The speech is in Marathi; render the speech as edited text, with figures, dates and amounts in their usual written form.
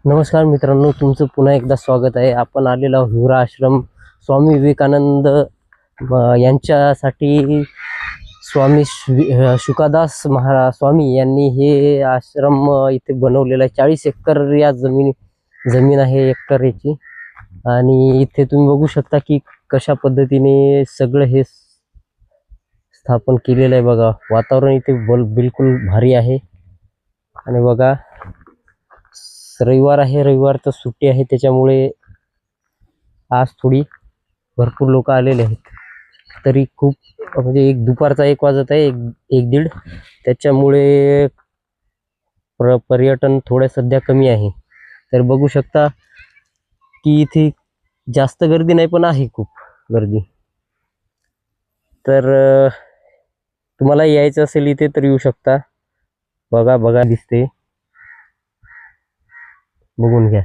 नमस्कार मित्रांनो, तुमचं पुन्हा एकदा स्वागत आहे. आपण आलेलो आहोत हिवरा आश्रम. स्वामी विवेकानंद यांच्यासाठी शुकादास महाराज स्वामी यांनी हे आश्रम इथे बनवलेला आहे. 40 एकर या जमीन आहे एकरची. आणि इथे तुम्ही बघू शकता की कशा पद्धतीने सगळं हे स्थापन केलेलं आहे. बघा, वातावरण इथे बिलकुल भारी आहे. आणि बघा, रविवार आहे, रविवार तर सुट्टी आहे, त्याच्यामुळे आज थोडी भरपूर लोक आलेले आहेत. तरी खूप म्हणजे दुपारचा 1 वाजत आहे, एक दीड, त्याच्यामुळे पर्यटन थोडं सध्या कमी आहे. तर बघू शकता की इथे जास्त गर्दी नाही, पण आहे खूप गर्दी. तर तुम्हाला यायचं असेल इथे तर येऊ शकता. बघा दिसते, बघून घ्या.